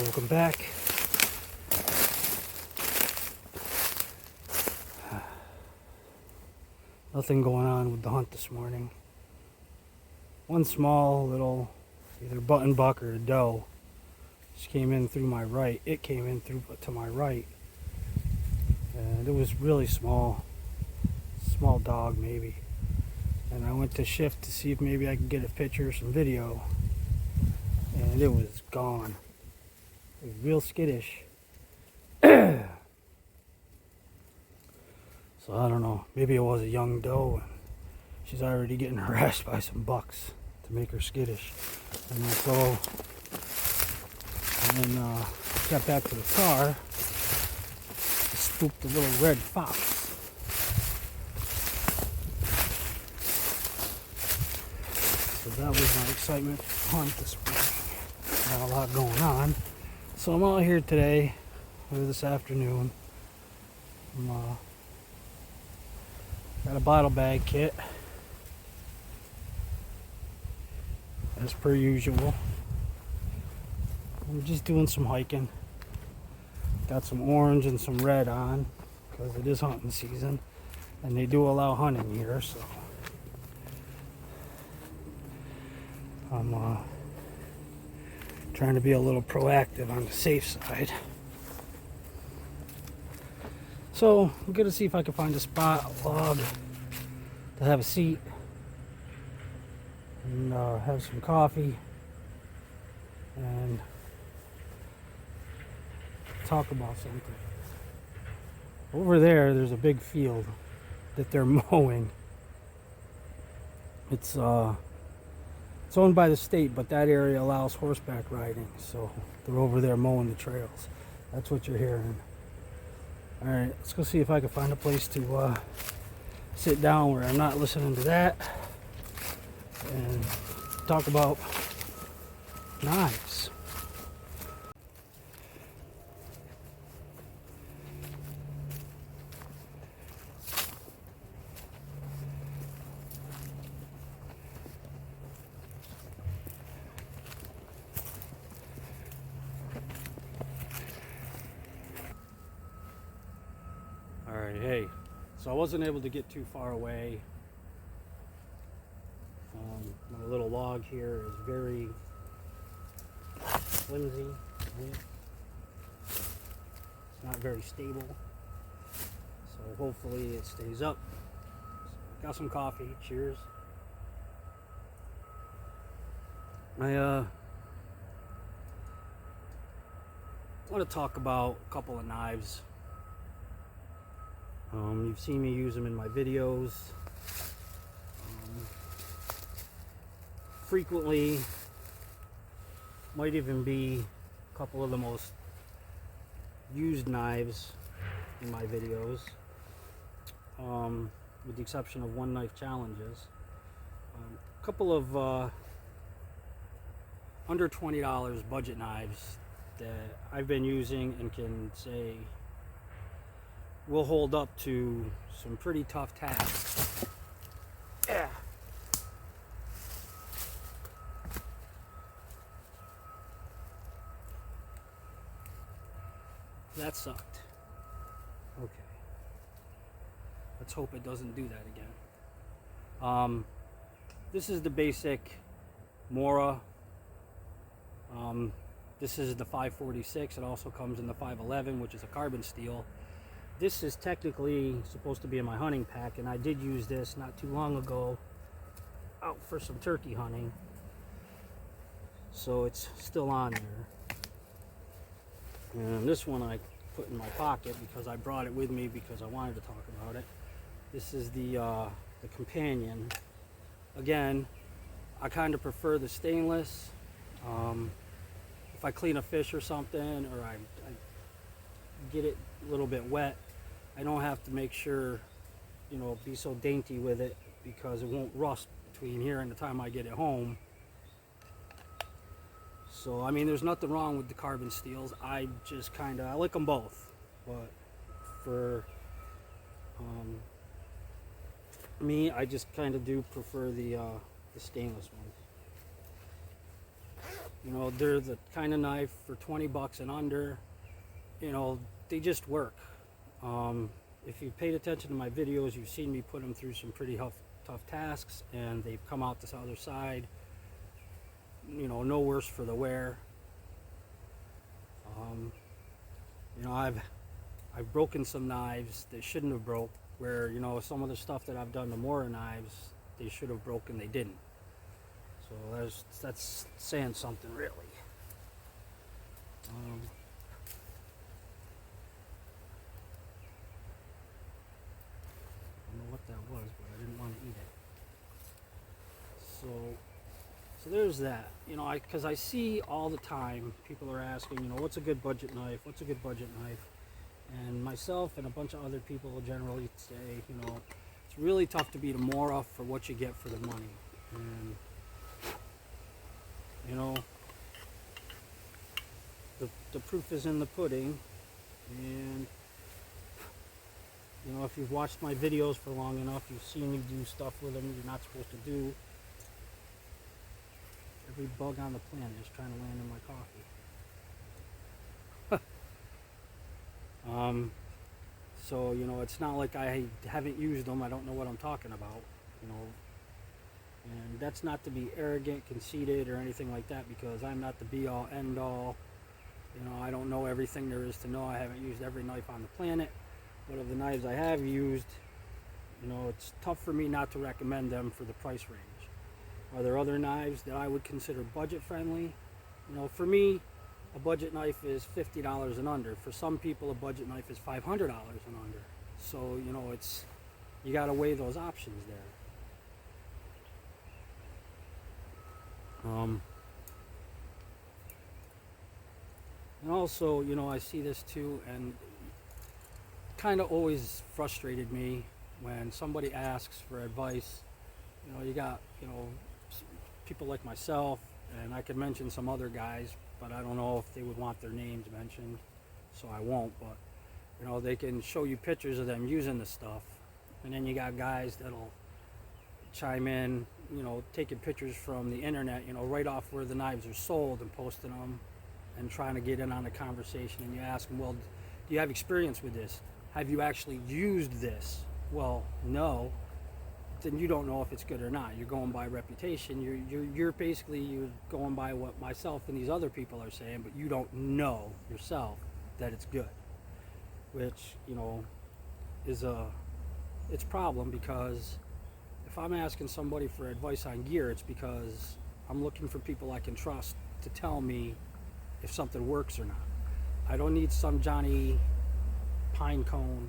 welcome back. Nothing going on with the hunt this morning. One small little either button buck or a doe just came in through my right. It came in through to my right, and it was really small dog maybe. And I went to shift to see if maybe I could get a picture or some video, and it was gone. It was real skittish. So I don't know, maybe it was a young doe and she's already getting harassed by some bucks to make her skittish. And then got back to the car, spooked a little red fox. So that was my excitement to hunt this morning. Not a lot going on. So I'm out here today, or this afternoon. Got a bottle bag kit, as per usual. I'm just doing some hiking. Got some orange and some red on, because it is hunting season, and they do allow hunting here, so I'm trying to be a little proactive on the safe side. So I'm gonna see if I can find a spot, a log, to have a seat and have some coffee and talk about something. Over there's a big field that they're mowing. It's owned by the state, but that area allows horseback riding, so they're over there mowing the trails. That's what you're hearing. Alright, let's go see if I can find a place to sit down where I'm not listening to that and talk about knives. Alright, hey, so I wasn't able to get too far away. My little log here is very flimsy, weak. It's not very stable, so hopefully it stays up. So, got some coffee, cheers. I want to talk about a couple of knives. You've seen me use them in my videos. Frequently, might even be a couple of the most used knives in my videos, with the exception of one knife challenges. A couple of under $20 budget knives that I've been using and can say will hold up to some pretty tough tasks. Yeah. That sucked. Okay. Let's hope it doesn't do that again. This is the basic Mora. This is the 546. It also comes in the 511, which is a carbon steel. This is technically supposed to be in my hunting pack, and I did use this not too long ago out for some turkey hunting. So it's still on there. And this one I put in my pocket because I brought it with me because I wanted to talk about it. This is the companion. Again, I kind of prefer the stainless. If I clean a fish or something, or I get it a little bit wet, I don't have to make sure, be so dainty with it, because it won't rust between here and the time I get it home. So I mean, there's nothing wrong with the carbon steels. I just I like them both, but for me, I just do prefer the stainless ones. You know, they're the kind of knife for 20 bucks and under. You know, they just work. If you've paid attention to my videos, you've seen me put them through some pretty tough tasks, and they've come out this other side, you know, no worse for the wear. You know, I've broken some knives that shouldn't have broke, where, you know, some of the stuff that I've done to more knives, they should have broken, they didn't. So that's saying something, really. I don't know what that was, but I didn't want to eat it. So there's that. You know, because I see all the time people are asking, you know, what's a good budget knife? What's a good budget knife? And myself and a bunch of other people generally say, you know, it's really tough to beat a Mora for what you get for the money. And you know, the proof is in the pudding. And you know, if you've watched my videos for long enough, you've seen me do stuff with them you're not supposed to do. Every bug on the planet is trying to land in my coffee. So, you know, it's not like I haven't used them. I don't know what I'm talking about, you know. And that's not to be arrogant, conceited, or anything like that, because I'm not the be-all, end-all. You know, I don't know everything there is to know. I haven't used every knife on the planet. But of the knives I have used, you know, it's tough for me not to recommend them for the price range. Are there other knives that I would consider budget-friendly? You know, for me, a budget knife is $50 and under. For some people, a budget knife is $500 and under. So, you know, you got to weigh those options there. And also, you know, I see this too, and kind of always frustrated me when somebody asks for advice. You know, you got, you know, people like myself, and I could mention some other guys, but I don't know if they would want their names mentioned, so I won't. But you know, they can show you pictures of them using the stuff, and then you got guys that'll chime in, you know, taking pictures from the internet, you know, right off where the knives are sold and posting them and trying to get in on the conversation. And you ask them, well, do you have experience with this? Have you actually used this? Well, no. Then you don't know if it's good or not. You're going by reputation. You're basically, you're going by what myself and these other people are saying, but you don't know yourself that it's good, which, you know, is it's a problem, because if I'm asking somebody for advice on gear, it's because I'm looking for people I can trust to tell me if something works or not. I don't need some Johnny Pinecone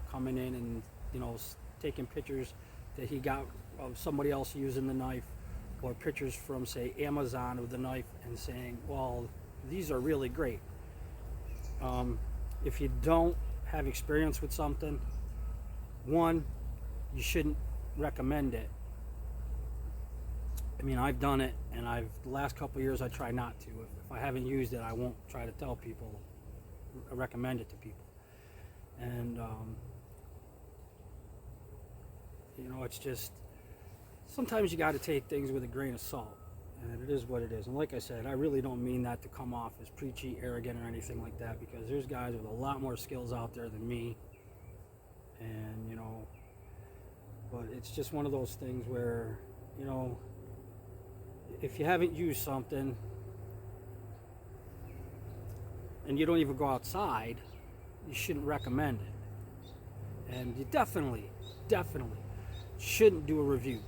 coming in and, you know, taking pictures that he got of somebody else using the knife, or pictures from, say, Amazon of the knife, and saying, well, these are really great. If you don't have experience with something, one, you shouldn't recommend it. I mean, I've done it, and the last couple of years I try not to. If I haven't used it, I won't try to tell people, recommend it to people. And you know, it's just, sometimes you got to take things with a grain of salt, and it is what it is. And like I said, I really don't mean that to come off as preachy, arrogant, or anything like that, because there's guys with a lot more skills out there than me. And, you know, but it's just one of those things where, you know, if you haven't used something and you don't even go outside, you shouldn't recommend it. And you definitely shouldn't do a review.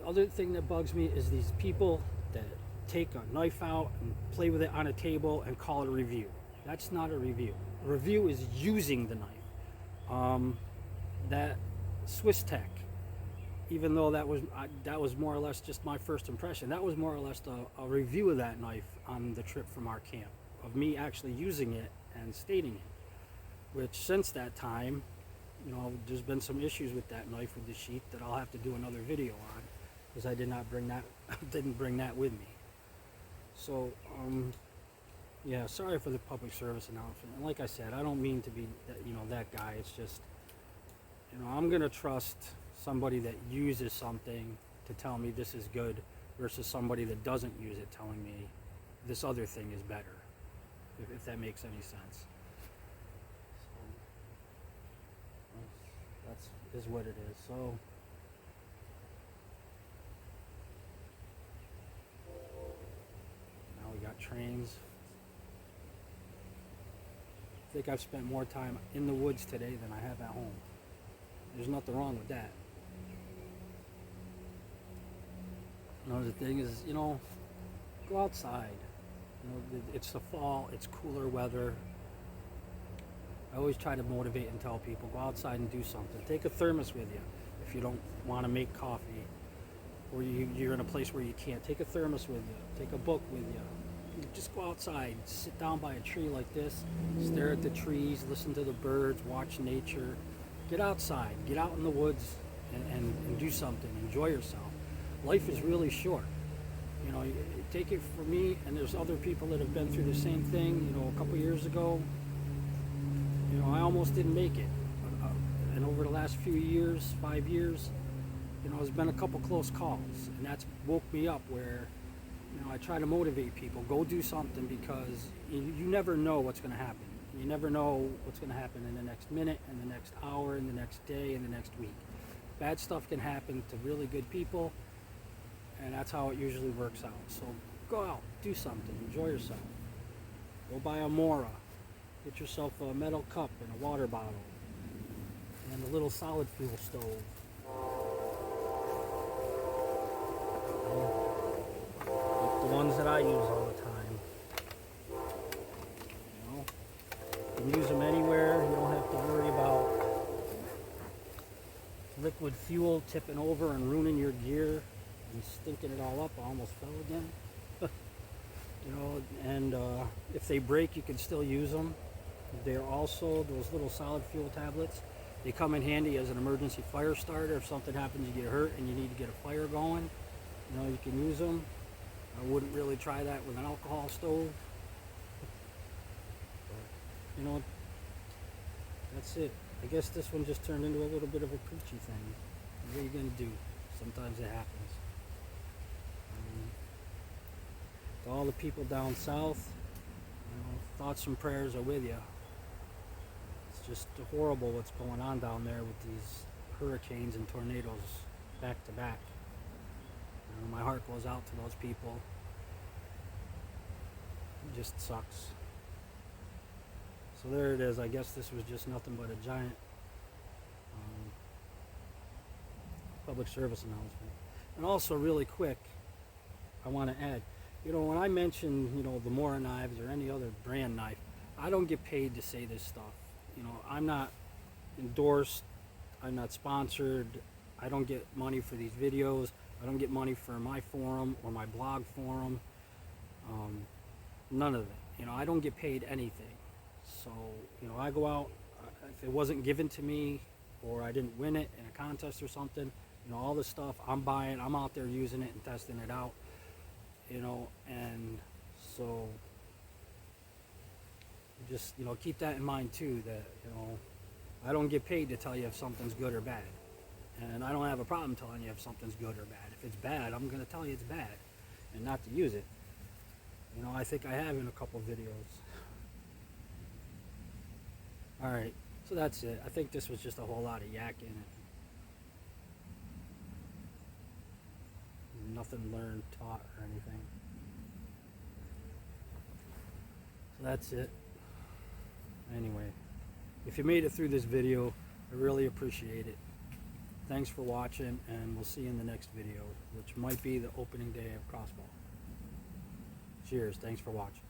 The other thing that bugs me is these people that take a knife out and play with it on a table and call it a review. That's not a review. A review is using the knife. That Swiss Tech, even though that was more or less just my first impression, that was more or less a review of that knife on the trip from our camp, of me actually using it and stating it. Which since that time, you know, there's been some issues with that knife with the sheath that I'll have to do another video on, because I did not bring that, didn't bring that with me. So, yeah, sorry for the public service announcement. And like I said, I don't mean to be, you know, that guy. It's just, you know, I'm gonna trust somebody that uses something to tell me this is good versus somebody that doesn't use it telling me this other thing is better, if that makes any sense. So that's is what it is. So now we got trains. I think I've spent more time in the woods today than I have at home. There's nothing wrong with that. Another thing is, go outside. It's the fall, it's cooler weather. I always try to motivate and tell people, go outside and do something. Take a thermos with you if you don't want to make coffee, or you're in a place where you can't. Take a thermos with you. Take a book with you. Just go outside, sit down by a tree like this, stare at the trees, listen to the birds, watch nature. Get outside, get out in the woods and do something. Enjoy yourself. Life is really short. Take it from me, and there's other people that have been through the same thing. A couple years ago, I almost didn't make it. And over the last few years, 5 years, there's been a couple close calls, and that's woke me up where, I try to motivate people. Go do something, because you never know what's going to happen. You never know what's going to happen in the next minute, in the next hour, in the next day, in the next week. Bad stuff can happen to really good people, and that's how it usually works out. So go out, do something, enjoy yourself. Go buy a Mora, get yourself a metal cup and a water bottle, and a little solid fuel stove. Like the ones that I use all the time. You can use them anywhere. You don't have to worry about liquid fuel tipping over and ruining your gear and stinking it all up. I almost fell again. And if they break, you can still use them. They're also those little solid fuel tablets. They come in handy as an emergency fire starter. If something happens, you get hurt and you need to get a fire going, you can use them. I wouldn't really try that with an alcohol stove. But, that's it. I guess this one just turned into a little bit of a preachy thing. What are you going to do? Sometimes it happens. To all the people down south, thoughts and prayers are with you. It's just horrible what's going on down there with these hurricanes and tornadoes back to back. My heart goes out to those people. It just sucks. So there it is. I guess this was just nothing but a giant public service announcement. And also, really quick, I want to add, when I mention, the Mora knives or any other brand knife, I don't get paid to say this stuff. I'm not endorsed. I'm not sponsored. I don't get money for these videos. I don't get money for my forum or my blog forum. None of it. I don't get paid anything. So, I go out, if it wasn't given to me or I didn't win it in a contest or something, all this stuff I'm buying, I'm out there using it and testing it out. And so just, keep that in mind too, that, I don't get paid to tell you if something's good or bad. And I don't have a problem telling you if something's good or bad. If it's bad, I'm going to tell you it's bad and not to use it. I think I have in a couple videos. Alright, so that's it. I think this was just a whole lot of yakking. Nothing learned, taught, or anything. So that's it. Anyway, if you made it through this video, I really appreciate it. Thanks for watching, and we'll see you in the next video, which might be the opening day of Crossbow. Cheers. Thanks for watching.